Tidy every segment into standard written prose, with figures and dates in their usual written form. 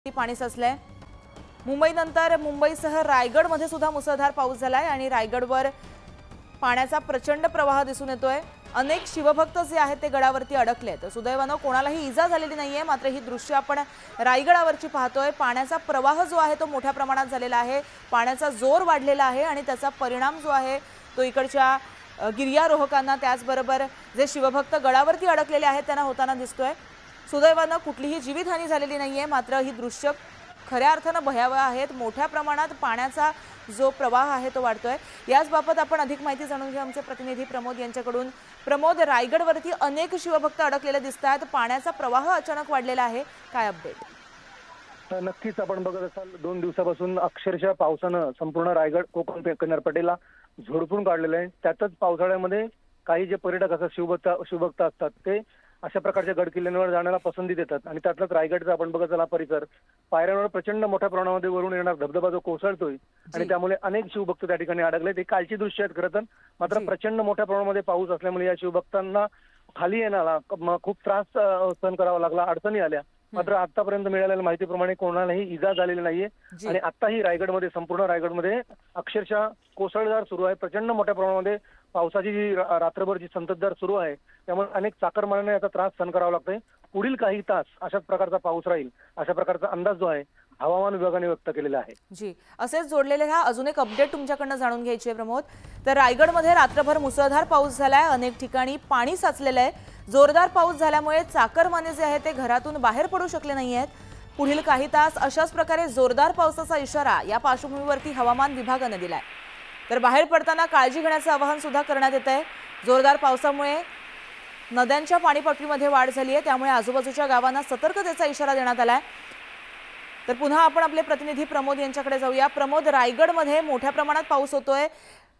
पाणी साचलंय। मुंबईनंतर मुंबईसह रायगडमध्ये सुद्धा मुसळधार पाऊस झालाय आणि रायगडवर पाण्याचा प्रचंड प्रवाह दिसून येतोय। अनेक शिवभक्त जे आहेत ते गडावरती अडकलेत। सुदैवाने कोणालाही इजा झालेली नाहीये, मात्र ही दृश्य आपण रायगडावरची पाहतोय। पाण्याचा प्रवाह जो आहे तो मोठ्या प्रमाणात झालेला आहे, पाण्याचा जोर वाढलेला आहे आणि त्याचा परिणाम जो आहे तो इकडच्या गिर्यारोहकांना त्याचबरोबर जे शिवभक्त गडावरती अडकलेले आहेत त्यांना होताना दिसतोय। सुदैवाने कुठलीही जीवितहानी झालेली नाहीये, मात्र ही दृश्य खऱ्या अर्थाने भयावह आहेत। मोठ्या प्रमाणात पाण्याचा जो प्रवाह आहे तो वाढतोय। याच बाबत आपण अधिक माहिती जाणून घेऊ आमचे प्रतिनिधी प्रमोद यांच्याकडून। प्रमोद, रायगडवरती अनेक शिवभक्त अडकलेले दिसतात, पाण्याचा प्रवाह अचानक वाढलेला आहे, काय अपडेट? नक्कीच आपण बघत असाल 2 दिवसापासून अक्षरशः पावसानं संपूर्ण रायगड कोकण किनारपट्टीला झोडपून काढलेलं आहे। त्यातच पावसाळ्यामध्ये काही जे पर्यटक असतात शिवभक्त असतात ते अशा प्रकारच्या गड किल्ल्यांवर जाण्याला पसंती देतात आणि त्यातलाच रायगडचा आपण बघत असला परिसर पायऱ्यांवर प्रचंड मोठ्या प्रमाणामध्ये वरून येणार धबधबा जो कोसळतोय आणि त्यामुळे अनेक शिवभक्त त्या ठिकाणी अडकले। ते कालची दृश्य आहेत खरं तर, मात्र प्रचंड मोठ्या प्रमाणामध्ये पाऊस असल्यामुळे या शिवभक्तांना खाली येण्याला खूप त्रास सहन करावा लागला, अडचणी आल्या। मात्र आतापर्यंत मिळालेल्या माहितीप्रमाणे कोणालाही इजा झालेली नाहीये आणि आताही रायगडमध्ये संपूर्ण रायगडमध्ये अक्षरशः कोसळधार सुरू आहे। प्रचंड मोठ्या प्रमाणामध्ये पावसाची जी रात्रभरची संततधार सुरू आहे, त्यामुळे अनेक चाकरमान्यांना याचा त्रास सहन करावा लागतोय। पुढील काही तास अशाच प्रकारचा पाऊस राहील अशा प्रकारचा अंदाज जो आहे हवामान विभागाने व्यक्त केलेला आहे। जी, असेच जोडलेले हा अजून एक अपडेट तुमच्याकडनं जाणून घ्यायची आहे प्रमोद। तर रायगडमध्ये रात्रभर मुसळधार पाऊस झालाय, अनेक ठिकाणी पाणी साचलेलं आहे। जोरदार पाऊस झाल्यामुळे चाकरमाने जे आहेत ते घरातून बाहेर पडू शकले नाहीयेत। पुढील काही तास अशाच प्रकारे जोरदार पावसाचा इशारा या पार्श्वभूमीवरती हवामान विभागाने दिलाय। तर बाहेर पडताना काळजी घेण्याचे आवाहन सुद्धा करण्यात येत आहे। जोरदार पावसामुळे नद्यांच्या पाणीपातळीमध्ये वाढ झाली आहे, त्यामुळे आजूबाजूच्या गावांना सतर्कतेचा इशारा देण्यात आलाय। तर पुन्हा आपण आपले प्रतिनिधी प्रमोद यांच्याकडे जाऊया। प्रमोद, रायगडमध्ये मोठ्या प्रमाणात पाऊस होतोय,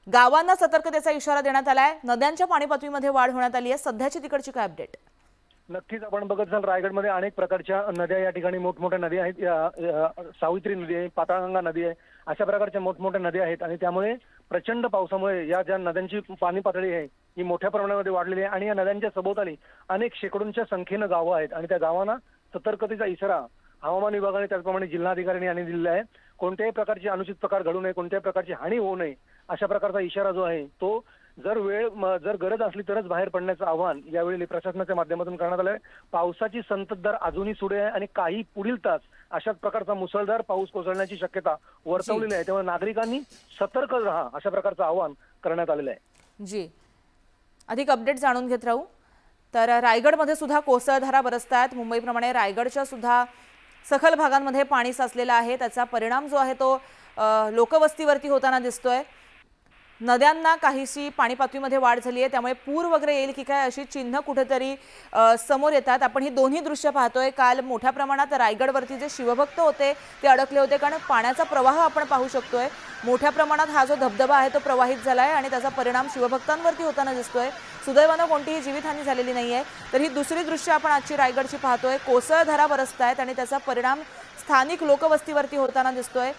गावांना सतर्कतेचा इशारा देण्यात आलाय, नद्यांच्या पाणीपातळीमध्ये वाढ होण्यात आली आहे, सध्याची तिकडची काय अपडेट? नक्कीच आपण बघत असाल रायगडमध्ये अनेक प्रकारच्या नद्या या ठिकाणी मोठमोठ्या नद्या आहेत। सावित्री नदी आहे, पाताळगंगा नदी आहे, अशा प्रकारच्या मोठमोठ्या नद्या आहेत आणि त्यामुळे प्रचंड पावसामुळे या ज्या नद्यांची पाणी पातळी आहे ही मोठ्या प्रमाणामध्ये वाढलेली आहे आणि या नद्यांच्या सभोवताली अनेक शेकडोंच्या संख्येनं गावं आहेत आणि त्या गावांना सतर्कतेचा इशारा हवामान विभागाने त्याचप्रमाणे जिल्हाधिकाऱ्यांनी यांनी दिलेला आहे। कोणत्याही प्रकारचे अनुचित प्रकार घडू नये, कोणत्याही प्रकारची हानी होऊ नये अशा प्रकारचा इशारा जो आहे तो जर गरज असली तरच बाहेर पडण्याचं आवाहन यावेळी प्रशासनाच्या माध्यमातून करण्यात आलंय। पावसाची संततधार अजूनही सुरू आहे आणि काही पुढील तास अशाच प्रकारचा मुसळधार पाऊस कोसळण्याची शक्यता वर्तवलेली आहे, त्यामुळे नागरिकांनी सतर्क राहा अशा प्रकारचं आवाहन करण्यात आलेलं आहे। जी, अधिक अपडेट जाणून घेत राहू। तर रायगडमध्ये सुद्धा कोसळधारा बरसतात। मुंबईप्रमाणे रायगडच्या सुद्धा सखल भागांमध्ये पाणी साचलेलं आहे, त्याचा परिणाम जो आहे तो लोकवस्तीवरती होताना दिसतोय। नद्यांना काहीशी पाणी पातळीमध्ये वाढ झाली आहे, त्यामुळे पूर वगैरे येईल की काय अशी चिन्ह कुठेतरी समोर येतात। आपण ही दोन्ही दृश्य पाहतोय। काल मोठ्या प्रमाणात रायगडवरती जे शिवभक्त होते ते अडकले होते, कारण पाण्याचा प्रवाह आपण पाहू शकतोय। मोठ्या प्रमाणात हा जो धबधबा आहे तो प्रवाहित झालाय आणि त्याचा परिणाम शिवभक्तांवरती होताना दिसतोय। सुदैवाने कोणतीही जीवितहानी झालेली नाहीये। तर ही दुसरी दृश्य आपण आजची रायगडची पाहतोय। कोसळधारा बरसतायत आणि त्याचा परिणाम स्थानिक लोकवस्तीवरती होताना दिसतोय।